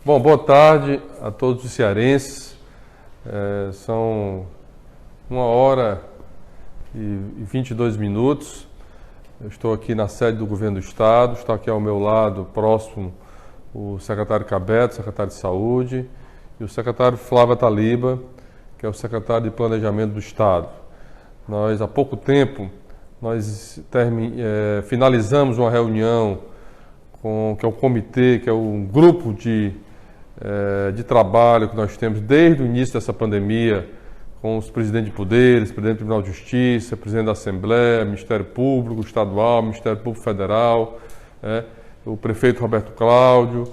Bom, boa tarde a todos os cearenses. São 1h22. Eu estou aqui na sede do Governo do Estado. Está aqui ao meu lado, próximo, o secretário Cabeto, secretário de Saúde, e o secretário Flávio Taliba, que é o secretário de Planejamento do Estado. Nós, há pouco tempo, finalizamos uma reunião que é o comitê, que é um grupo de trabalho que nós temos desde o início dessa pandemia, com os presidentes de poderes, presidente do Tribunal de Justiça, presidente da Assembleia, Ministério Público Estadual, Ministério Público Federal, o prefeito Roberto Cláudio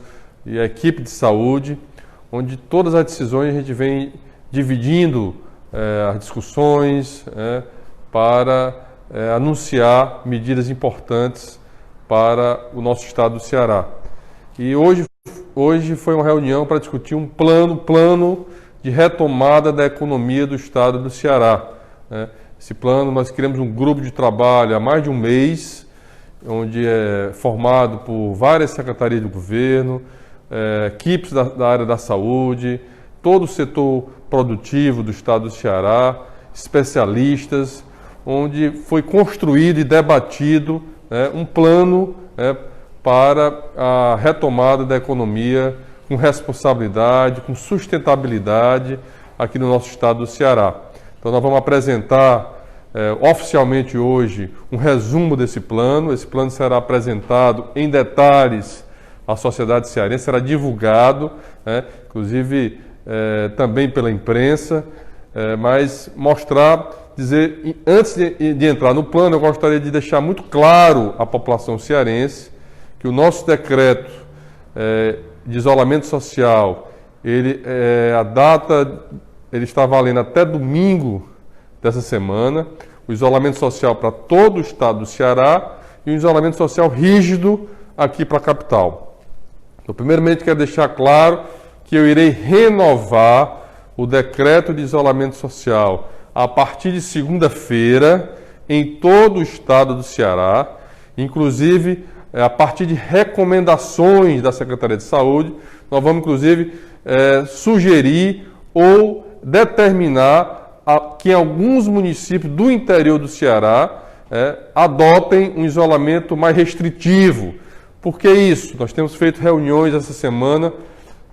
e a equipe de saúde, onde todas as decisões a gente vem dividindo as discussões para anunciar medidas importantes para o nosso estado do Ceará. E hoje foi uma reunião para discutir um plano de retomada da economia do estado do Ceará. Esse plano, nós criamos um grupo de trabalho há mais de um mês, onde é formado por várias secretarias do governo, equipes da área da saúde, todo o setor produtivo do estado do Ceará, especialistas, onde foi construído e debatido um plano para a retomada da economia com responsabilidade, com sustentabilidade aqui no nosso estado do Ceará. Então nós vamos apresentar oficialmente hoje um resumo desse plano. Esse plano será apresentado em detalhes à sociedade cearense, será divulgado, inclusive também pela imprensa, mas dizer, antes de entrar no plano, eu gostaria de deixar muito claro à população cearense que o nosso decreto de isolamento social, ele está valendo até domingo dessa semana, o isolamento social para todo o estado do Ceará e o isolamento social rígido aqui para a capital. Então, primeiramente, quero deixar claro que eu irei renovar o decreto de isolamento social a partir de segunda-feira em todo o estado do Ceará, inclusive a partir de recomendações da Secretaria de Saúde. Nós vamos, inclusive, sugerir ou determinar que alguns municípios do interior do Ceará adotem um isolamento mais restritivo. Por que isso? Nós temos feito reuniões essa semana,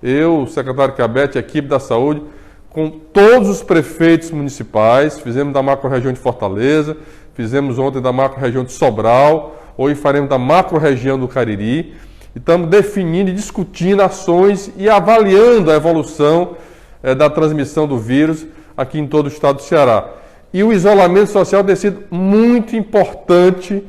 eu, o secretário Cabeto e a equipe da saúde, com todos os prefeitos municipais. Fizemos da macro-região de Fortaleza, fizemos ontem da macro-região de Sobral, hoje faremos da macro-região do Cariri, e estamos definindo e discutindo ações e avaliando a evolução da transmissão do vírus aqui em todo o estado do Ceará. E o isolamento social tem sido muito importante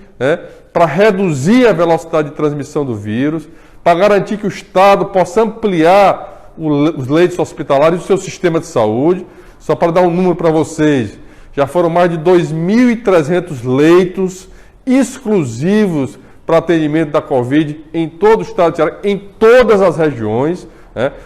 para reduzir a velocidade de transmissão do vírus, para garantir que o estado possa ampliar os leitos hospitalares do seu sistema de saúde. Só para dar um número para vocês, já foram mais de 2.300 leitos exclusivos para atendimento da Covid em todo o estado de Ceará, em todas as regiões,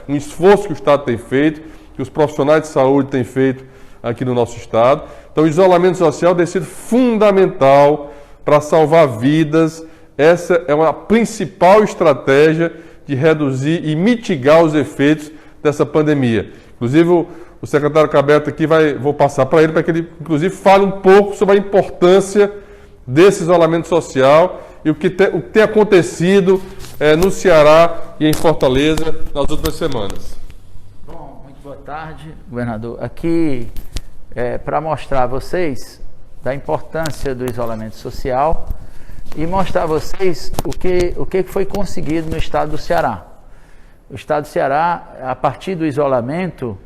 um esforço que o estado tem feito, que os profissionais de saúde têm feito aqui no nosso estado. Então, o isolamento social tem sido fundamental para salvar vidas. Essa é a principal estratégia de reduzir e mitigar os efeitos dessa pandemia. Inclusive, o secretário Cabeto aqui, vou passar para ele que ele, inclusive, fale um pouco sobre a importância desse isolamento social e o que tem acontecido no Ceará e em Fortaleza nas últimas semanas. Bom, muito boa tarde, governador. Aqui, para mostrar a vocês da importância do isolamento social e mostrar a vocês o que foi conseguido no estado do Ceará. O estado do Ceará, a partir do isolamento,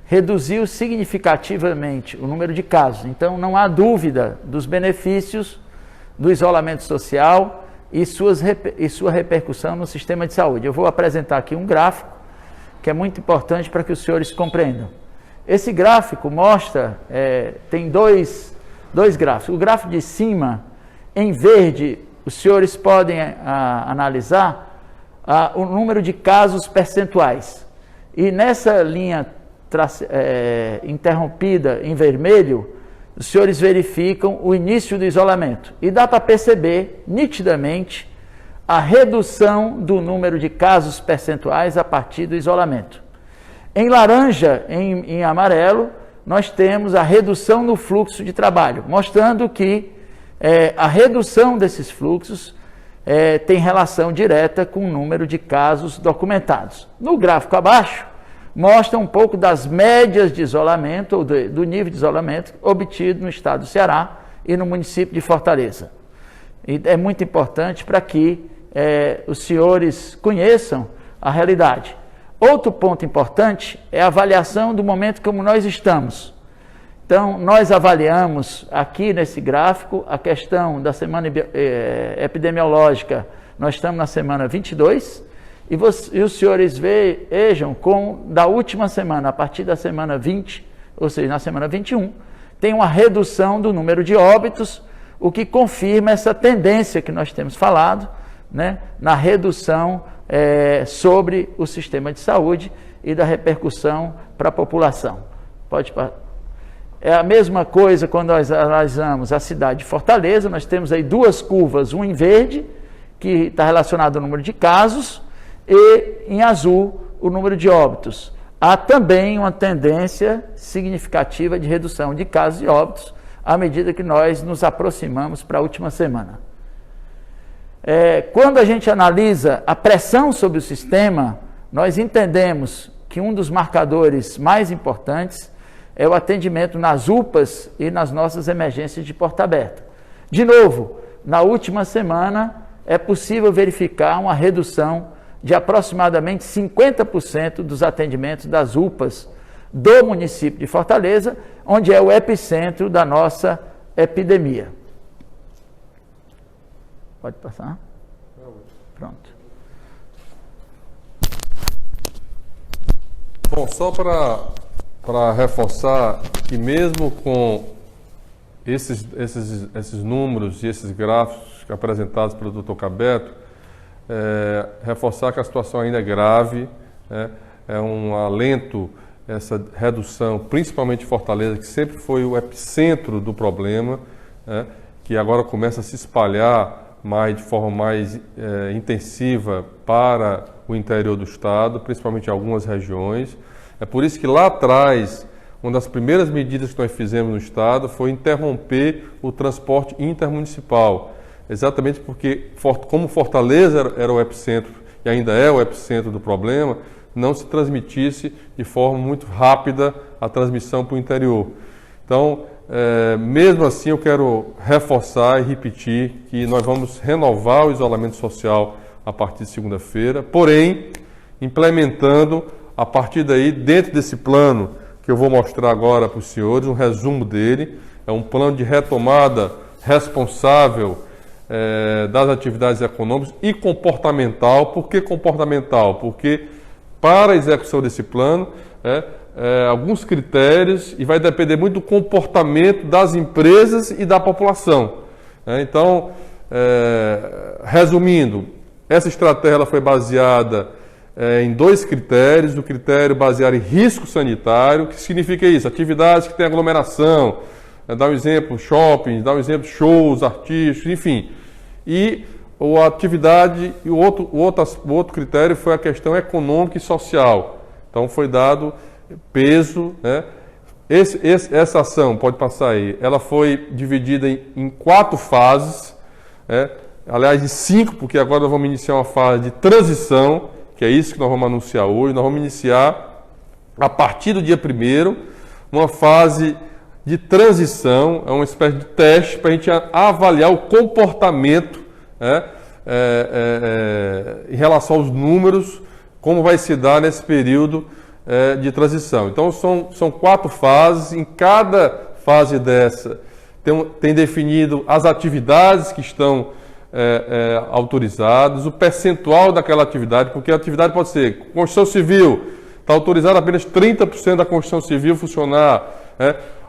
reduziu significativamente o número de casos. Então, não há dúvida dos benefícios do isolamento social e sua repercussão no sistema de saúde. Eu vou apresentar aqui um gráfico que é muito importante para que os senhores compreendam. Esse gráfico mostra, tem dois gráficos. O gráfico de cima, em verde, os senhores podem analisar o número de casos percentuais. E nessa linha interrompida em vermelho, os senhores verificam o início do isolamento. E dá para perceber nitidamente a redução do número de casos percentuais a partir do isolamento. Em laranja, em amarelo, nós temos a redução no fluxo de trabalho, mostrando que a redução desses fluxos tem relação direta com o número de casos documentados. No gráfico abaixo, mostra um pouco das médias de isolamento, ou do nível de isolamento obtido no estado do Ceará e no município de Fortaleza. E é muito importante para que os senhores conheçam a realidade. Outro ponto importante é a avaliação do momento como nós estamos. Então, nós avaliamos aqui nesse gráfico a questão da semana epidemiológica. Nós estamos na semana 22 e os senhores vejam da última semana, a partir da semana 20, ou seja, na semana 21, tem uma redução do número de óbitos, o que confirma essa tendência que nós temos falado, né, na redução sobre o sistema de saúde e da repercussão para a população. É a mesma coisa quando nós analisamos a cidade de Fortaleza. Nós temos aí duas curvas, uma em verde, que está relacionado ao número de casos, e em azul, o número de óbitos. Há também uma tendência significativa de redução de casos e óbitos à medida que nós nos aproximamos para a última semana. Quando a gente analisa a pressão sobre o sistema, nós entendemos que um dos marcadores mais importantes é o atendimento nas UPAs e nas nossas emergências de porta aberta. De novo, na última semana é possível verificar uma redução de aproximadamente 50% dos atendimentos das UPAs do município de Fortaleza, onde é o epicentro da nossa epidemia. Pode passar? Pronto. Bom, só para reforçar que mesmo com esses números e esses gráficos apresentados pelo Dr. Cabeto, reforçar que a situação ainda é grave, é um alento essa redução, principalmente em Fortaleza, que sempre foi o epicentro do problema, que agora começa a se espalhar de forma mais intensiva para o interior do estado, principalmente em algumas regiões. É por isso que lá atrás, uma das primeiras medidas que nós fizemos no estado foi interromper o transporte intermunicipal, exatamente porque, como Fortaleza era o epicentro e ainda é o epicentro do problema, não se transmitisse de forma muito rápida a transmissão para o interior. Então, mesmo assim, eu quero reforçar e repetir que nós vamos renovar o isolamento social a partir de segunda-feira, porém, implementando a partir daí, dentro desse plano que eu vou mostrar agora para os senhores, um resumo dele, é um plano de retomada responsável das atividades econômicas e comportamental. Por que comportamental? Porque para a execução desse plano, alguns critérios, e vai depender muito do comportamento das empresas e da população. Então, resumindo, essa estratégia ela foi baseada em dois critérios: o critério baseado em risco sanitário, que significa isso, atividades que têm aglomeração, dá um exemplo, shopping, dá um exemplo, shows, artísticos, enfim. E a atividade, e o outro critério foi a questão econômica e social. Então foi dado peso, né? Essa ação, pode passar aí, ela foi dividida em 4 fases, aliás, em 5, porque agora nós vamos iniciar uma fase de transição, que é isso que nós vamos anunciar hoje. Nós vamos iniciar, a partir do dia 1º, uma fase de transição, é uma espécie de teste para a gente avaliar o comportamento em relação aos números, como vai se dar nesse período de transição. Então, são 4 fases. Em cada fase dessa, tem definido as atividades que estão autorizadas, o percentual daquela atividade, porque a atividade pode ser construção civil, está autorizado apenas 30% da construção civil funcionar,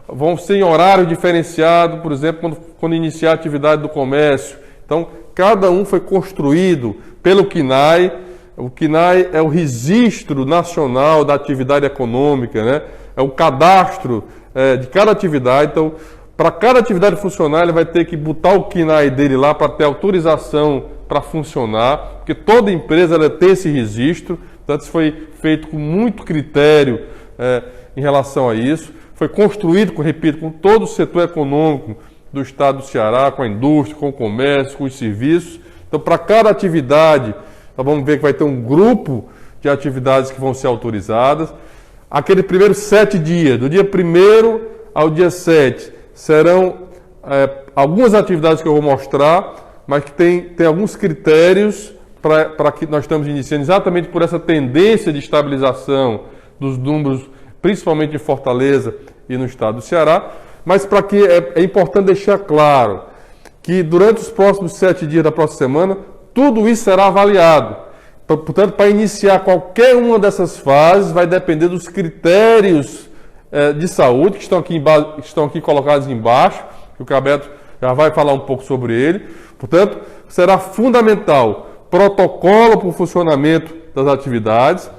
vão ser em horário diferenciado, por exemplo, quando iniciar a atividade do comércio. Então, cada um foi construído pelo CNAE. O CNAE é o Registro Nacional da Atividade Econômica, é o cadastro de cada atividade. Então, para cada atividade funcionar, ele vai ter que botar o CNAE dele lá para ter autorização para funcionar, porque toda empresa ela tem esse registro, portanto isso foi feito com muito critério em relação a isso, foi construído, repito, com todo o setor econômico do estado do Ceará, com a indústria, com o comércio, com os serviços. Então, para cada atividade, nós vamos ver que vai ter um grupo de atividades que vão ser autorizadas. Aquele primeiros 7 dias, do dia 1º ao dia 7, serão algumas atividades que eu vou mostrar, mas que tem alguns critérios para que nós estamos iniciando exatamente por essa tendência de estabilização dos números, principalmente em Fortaleza e no estado do Ceará, mas para que é importante deixar claro que durante os próximos 7 dias da próxima semana, tudo isso será avaliado. Portanto, para iniciar qualquer uma dessas fases, vai depender dos critérios de saúde que estão aqui colocados embaixo, que o Cabeto já vai falar um pouco sobre ele. Portanto, será fundamental protocolo para o funcionamento das atividades,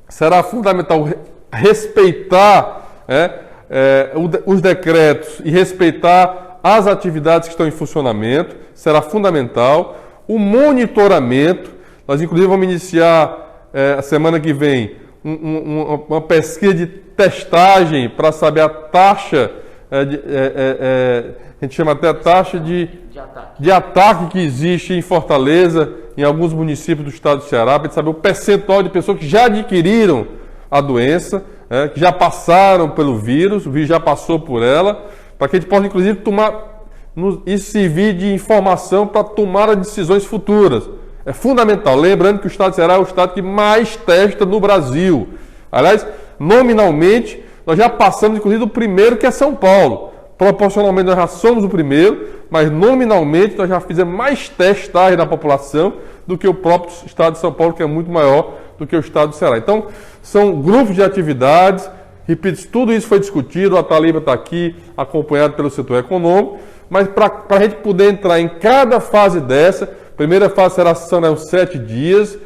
será fundamental respeitar os decretos e respeitar as atividades que estão em funcionamento, será fundamental. O monitoramento, nós inclusive vamos iniciar a semana que vem uma pesquisa de testagem para saber a taxa, a gente chama até a taxa de ataque que existe em Fortaleza, em alguns municípios do estado do Ceará, para saber o percentual de pessoas que já adquiriram a doença, que já passaram pelo vírus, o vírus já passou por ela, para que a gente possa, inclusive, isso servir de informação para tomar as decisões futuras. É fundamental. Lembrando que o estado do Ceará é o estado que mais testa no Brasil. Aliás, nominalmente, nós já passamos, inclusive, do primeiro, que é São Paulo. Proporcionalmente, nós já somos o primeiro, mas nominalmente, nós já fizemos mais testagem da população do que o próprio estado de São Paulo, que é muito maior do que o estado do Ceará. Então, são grupos de atividades, repito, tudo isso foi discutido, a Taliba está aqui, acompanhado pelo setor econômico, mas para a gente poder entrar em cada fase dessa, a primeira fase será 7 dias,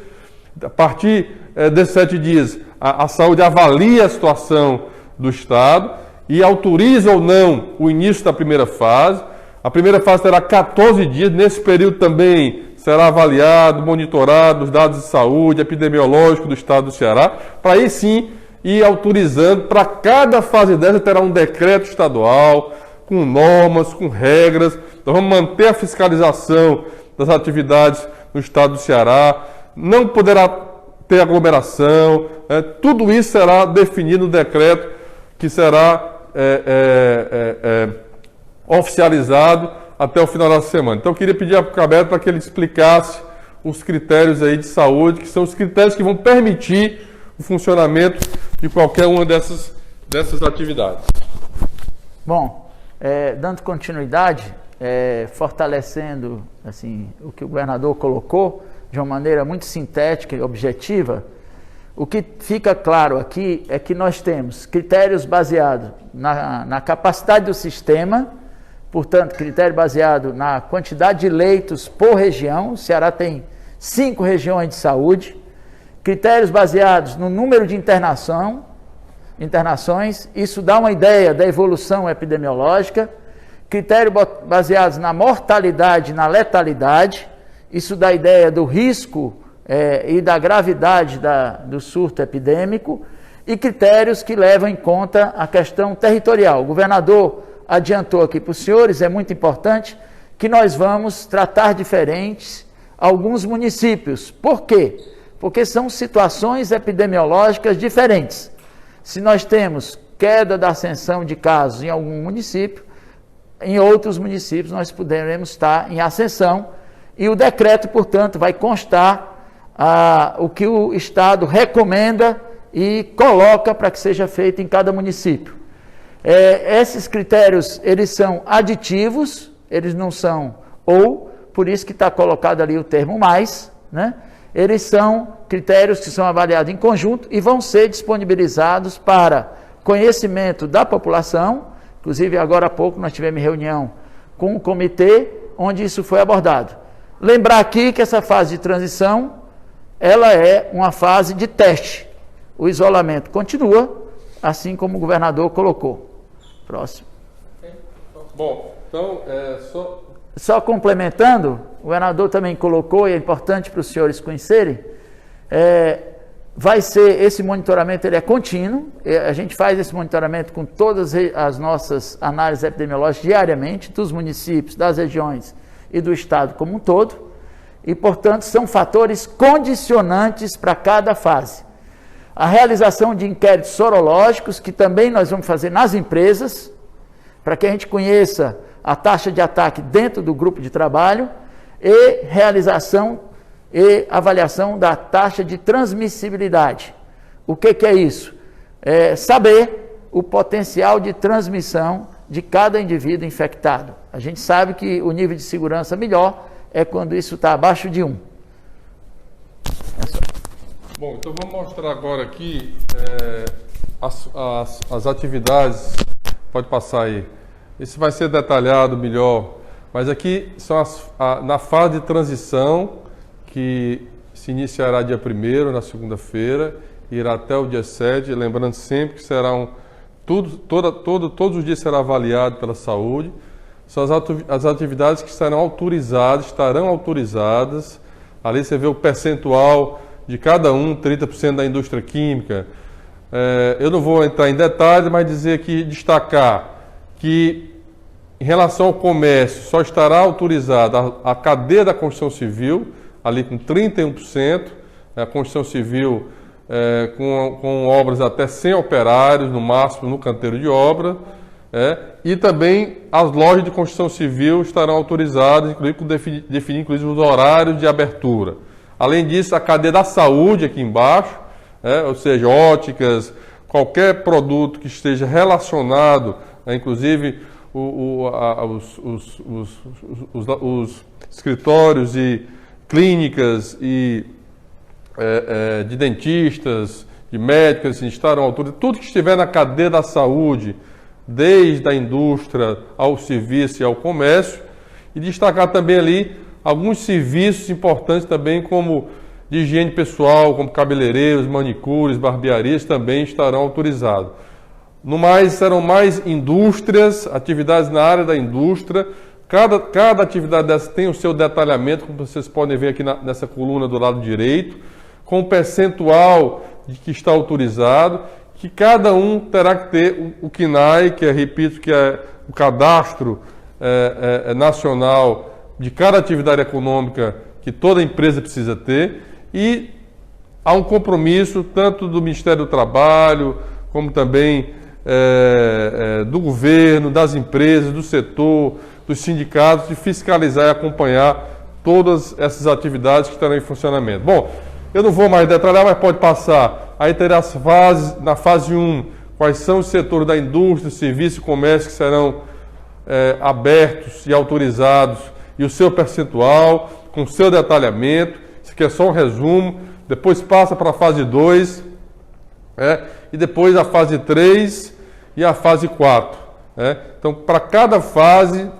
a partir desses 7 dias, a saúde avalia a situação do estado e autoriza ou não o início da primeira fase. A primeira fase terá 14 dias, nesse período também será avaliado, monitorado os dados de saúde epidemiológico do estado do Ceará, para aí sim ir autorizando. Para cada fase dessa terá um decreto estadual, com normas, com regras. Nós vamos manter a fiscalização das atividades no estado do Ceará, não poderá ter aglomeração, tudo isso será definido no decreto que será oficializado até o final da semana. Então eu queria pedir ao Cabeto para que ele explicasse os critérios aí de saúde, que são os critérios que vão permitir o funcionamento de qualquer uma dessas atividades. Bom, dando continuidade, fortalecendo assim, o que o governador colocou de uma maneira muito sintética e objetiva, o que fica claro aqui é que nós temos critérios baseados na capacidade do sistema, portanto, critério baseado na quantidade de leitos por região. O Ceará tem 5 regiões de saúde. Critérios baseados no número de internações, isso dá uma ideia da evolução epidemiológica. Critérios baseados na mortalidade e na letalidade, isso dá ideia do risco e da gravidade do surto epidêmico. E critérios que levam em conta a questão territorial. O governador adiantou aqui para os senhores, é muito importante, que nós vamos tratar diferentes alguns municípios. Por quê? Porque são situações epidemiológicas diferentes. Se nós temos queda da ascensão de casos em algum município, em outros municípios nós poderemos estar em ascensão, e o decreto, portanto, vai constar o que o Estado recomenda e coloca para que seja feito em cada município. Esses critérios, eles são aditivos, eles não são por isso que está colocado ali o termo mais, né? Eles são critérios que são avaliados em conjunto e vão ser disponibilizados para conhecimento da população. Inclusive, agora há pouco nós tivemos reunião com o comitê, onde isso foi abordado. Lembrar aqui que essa fase de transição, ela é uma fase de teste. O isolamento continua, assim como o governador colocou. Próximo. Bom, então, só só complementando, o governador também colocou, e é importante para os senhores conhecerem, vai ser, esse monitoramento ele é contínuo, a gente faz esse monitoramento com todas as nossas análises epidemiológicas diariamente, dos municípios, das regiões e do estado como um todo, e portanto são fatores condicionantes para cada fase. A realização de inquéritos sorológicos, que também nós vamos fazer nas empresas, para que a gente conheça a taxa de ataque dentro do grupo de trabalho, e realização e avaliação da taxa de transmissibilidade. O que é isso? É saber o potencial de transmissão de cada indivíduo infectado. A gente sabe que o nível de segurança melhor é quando isso está abaixo de 1. Bom, então vamos mostrar agora aqui as atividades. Pode passar aí. Isso vai ser detalhado melhor, mas aqui são na fase de transição, que se iniciará dia 1º, na segunda-feira, e irá até o dia 7, lembrando sempre que serão todos os dias será avaliado pela saúde. São as atividades que estarão autorizadas. Ali você vê o percentual de cada um, 30% da indústria química. Eu não vou entrar em detalhes, mas dizer aqui, destacar que em relação ao comércio, só estará autorizada a cadeia da construção civil, ali com 31%, a construção civil com obras até 100 operários, no máximo, no canteiro de obra, e também as lojas de construção civil estarão autorizadas, inclusive definir inclusive os horários de abertura. Além disso, a cadeia da saúde aqui embaixo, ou seja, óticas, qualquer produto que esteja relacionado, inclusive os escritórios e clínicas e de dentistas, de médicos, estarão autorizados. Tudo que estiver na cadeia da saúde, desde a indústria ao serviço e ao comércio, e destacar também ali alguns serviços importantes também, como de higiene pessoal, como cabeleireiros, manicures, barbearias, também estarão autorizados. No mais, serão mais indústrias, atividades na área da indústria. Cada atividade dessa tem o seu detalhamento, como vocês podem ver aqui nessa coluna do lado direito, com o percentual de que está autorizado, que cada um terá que ter o CNAE, que repito, que é o cadastro nacional de cada atividade econômica que toda empresa precisa ter, e há um compromisso tanto do Ministério do Trabalho, como também do governo, das empresas, do setor, dos sindicatos, de fiscalizar e acompanhar todas essas atividades que estarão em funcionamento. Bom, eu não vou mais detalhar, mas pode passar. Aí terá as fases, na fase 1, quais são os setores da indústria, serviço e comércio que serão abertos e autorizados, e o seu percentual, com o seu detalhamento. Isso aqui é só um resumo. Depois passa para a fase 2, e depois a fase 3 e a fase 4. Então, para cada fase,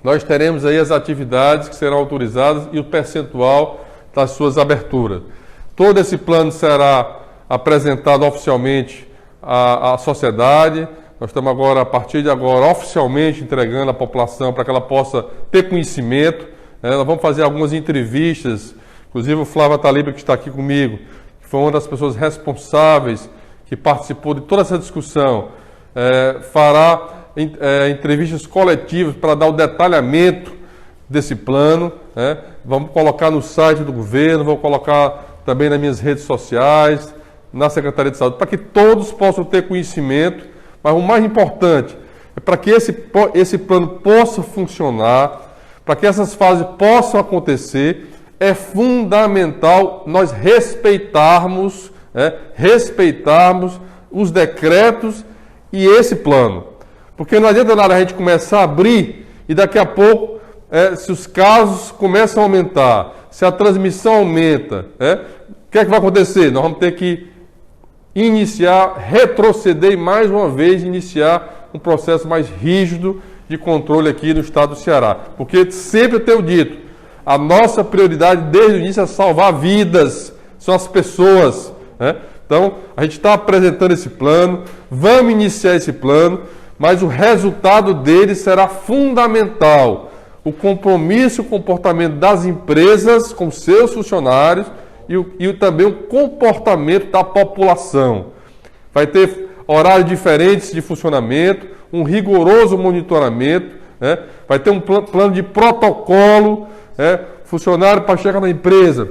nós teremos aí as atividades que serão autorizadas e o percentual das suas aberturas. Todo esse plano será apresentado oficialmente à sociedade. Nós estamos agora, a partir de agora, oficialmente entregando à população para que ela possa ter conhecimento. Nós vamos fazer algumas entrevistas, inclusive o Flávio Taliba, que está aqui comigo, que foi uma das pessoas responsáveis, que participou de toda essa discussão, fará entrevistas coletivas para dar o detalhamento desse plano. Vamos colocar no site do governo, vou colocar também nas minhas redes sociais, na Secretaria de Saúde, para que todos possam ter conhecimento. Mas o mais importante é para que esse plano possa funcionar, para que essas fases possam acontecer, é fundamental nós respeitarmos os decretos e esse plano. Porque não adianta nada a gente começar a abrir e daqui a pouco, se os casos começam a aumentar, se a transmissão aumenta, o que é que vai acontecer? Nós vamos ter que retroceder e mais uma vez iniciar um processo mais rígido de controle aqui no estado do Ceará. Porque sempre eu tenho dito, a nossa prioridade desde o início é salvar vidas, são as pessoas. Então, a gente está apresentando esse plano, vamos iniciar esse plano, mas o resultado dele será fundamental. o compromisso e o comportamento das empresas com seus funcionários e também o comportamento da população. Vai ter horários diferentes de funcionamento, um rigoroso monitoramento, né? Vai ter um plano de protocolo, né? Funcionário para chegar na empresa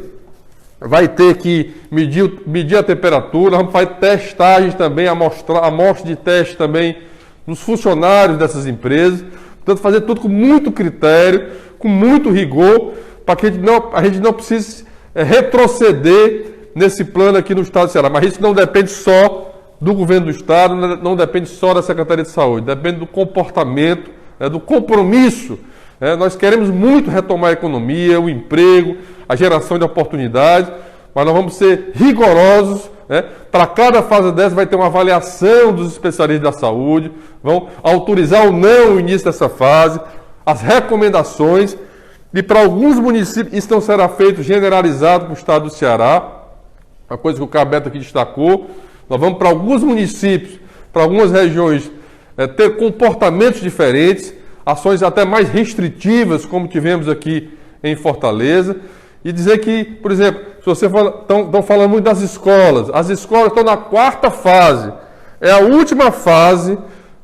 vai ter que medir a temperatura, vamos fazer testagens também, amostra de teste também nos funcionários dessas empresas. Portanto, fazer tudo com muito critério, com muito rigor, para que a gente não precise retroceder nesse plano aqui no Estado do Ceará. Mas isso não depende só do governo do Estado, não depende só da Secretaria de Saúde, depende do comportamento, do compromisso. Nós queremos muito retomar a economia, o emprego, a geração de oportunidades, mas nós vamos ser rigorosos. Para cada fase dessa vai ter uma avaliação dos especialistas da saúde, vão autorizar ou não o início dessa fase, as recomendações, e para alguns municípios isso não será feito generalizado para o Estado do Ceará, uma coisa que o Cabeto aqui destacou. Nós vamos para alguns municípios, para algumas regiões, ter comportamentos diferentes, ações até mais restritivas, como tivemos aqui em Fortaleza, e dizer que, por exemplo, se você estão falando muito das escolas, as escolas estão na 4ª fase, é a última fase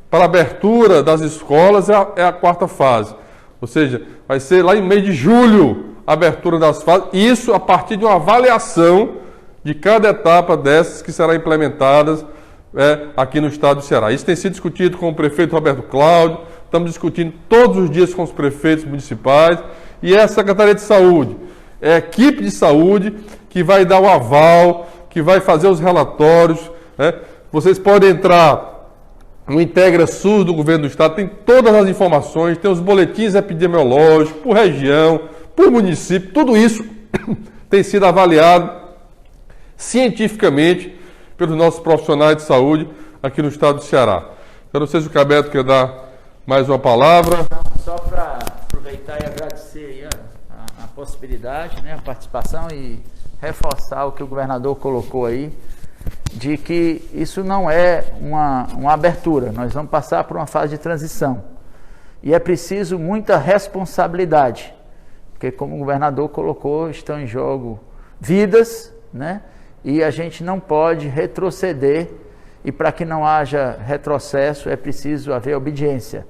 para a abertura das escolas, é a 4ª fase, ou seja, vai ser lá em mês de julho a abertura das fases, isso a partir de uma avaliação de cada etapa dessas que será implementadas aqui no Estado do Ceará. Isso tem sido discutido com o prefeito Roberto Cláudio, estamos discutindo todos os dias com os prefeitos municipais, e é a Secretaria de Saúde, é a equipe de saúde que vai dar o aval, que vai fazer os relatórios. Vocês podem entrar no Integra SUS do Governo do Estado, tem todas as informações, tem os boletins epidemiológicos, por região, por município, tudo isso tem sido avaliado cientificamente pelos nossos profissionais de saúde aqui no Estado do Ceará. Eu não sei se o Cabeto quer dar mais uma palavra. Só para aproveitar e agradecer aí a possibilidade, a participação, e reforçar o que o governador colocou aí, de que isso não é uma abertura, nós vamos passar por uma fase de transição. E é preciso muita responsabilidade, porque, como o governador colocou, estão em jogo vidas, e a gente não pode retroceder, e para que não haja retrocesso é preciso haver obediência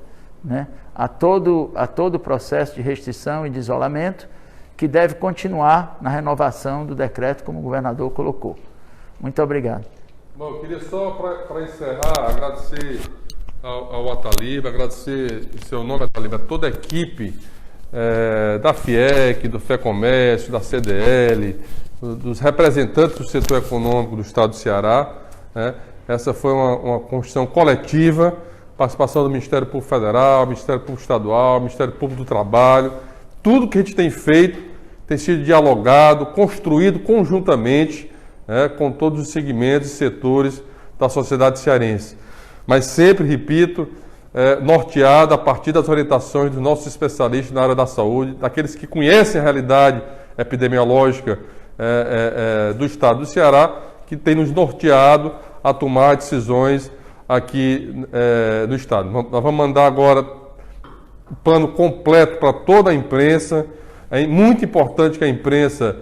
a todo o processo de restrição e de isolamento, que deve continuar na renovação do decreto, como o governador colocou. Muito obrigado. Bom, eu queria só, para encerrar, agradecer ao Ataliba, agradecer em seu nome, Ataliba, a toda a equipe da FIEC, do FEComércio, da CDL, dos representantes do setor econômico do Estado do Ceará. Essa foi uma construção coletiva, participação do Ministério Público Federal, Ministério Público Estadual, Ministério Público do Trabalho. Tudo que a gente tem feito tem sido dialogado, construído conjuntamente com todos os segmentos e setores da sociedade cearense. Mas sempre, repito, norteado a partir das orientações dos nossos especialistas na área da saúde, daqueles que conhecem a realidade epidemiológica do Estado do Ceará, que tem nos norteado a tomar decisões aqui no Estado. Nós vamos mandar agora o plano completo para toda a imprensa. É muito importante que a imprensa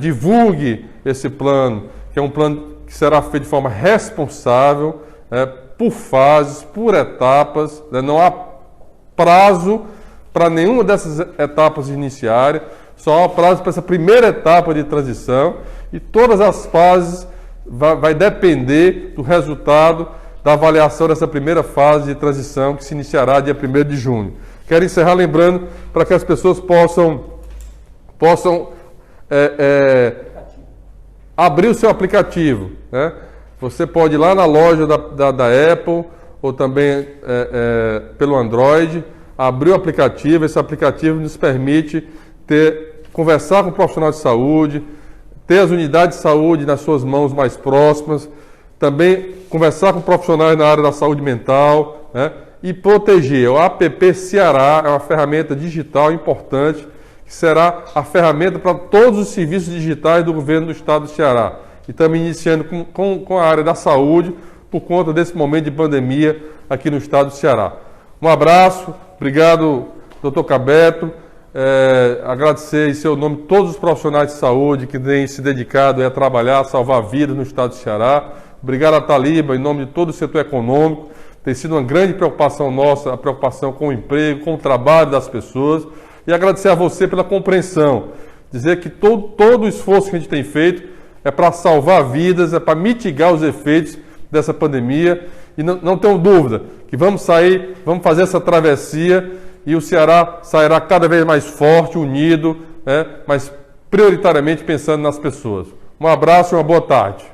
divulgue esse plano, que é um plano que será feito de forma responsável, por fases, por etapas. Não há prazo para nenhuma dessas etapas iniciarem, só há prazo para essa primeira etapa de transição, e todas as fases vai depender do resultado da avaliação dessa primeira fase de transição, que se iniciará dia 1º de junho. Quero encerrar lembrando para que as pessoas possam abrir o seu aplicativo. Você pode ir lá na loja da Apple, ou também pelo Android, abrir o aplicativo. Esse aplicativo nos permite conversar com o profissional de saúde, ter as unidades de saúde nas suas mãos mais próximas, também conversar com profissionais na área da saúde mental, e proteger. O app Ceará é uma ferramenta digital importante, que será a ferramenta para todos os serviços digitais do governo do Estado do Ceará. E estamos iniciando com a área da saúde, por conta desse momento de pandemia aqui no Estado do Ceará. Um abraço, obrigado, Dr. Cabeto, agradecer em seu nome todos os profissionais de saúde que têm se dedicado a trabalhar, a salvar vidas no estado do Ceará. Obrigado a Taliba, em nome de todo o setor econômico. Tem sido uma grande preocupação nossa, a preocupação com o emprego, com o trabalho das pessoas. E agradecer a você pela compreensão. Dizer que todo o esforço que a gente tem feito é para salvar vidas, é para mitigar os efeitos dessa pandemia. E não tenho dúvida que vamos sair, vamos fazer essa travessia e o Ceará sairá cada vez mais forte, unido, né, mas prioritariamente pensando nas pessoas. Um abraço e uma boa tarde.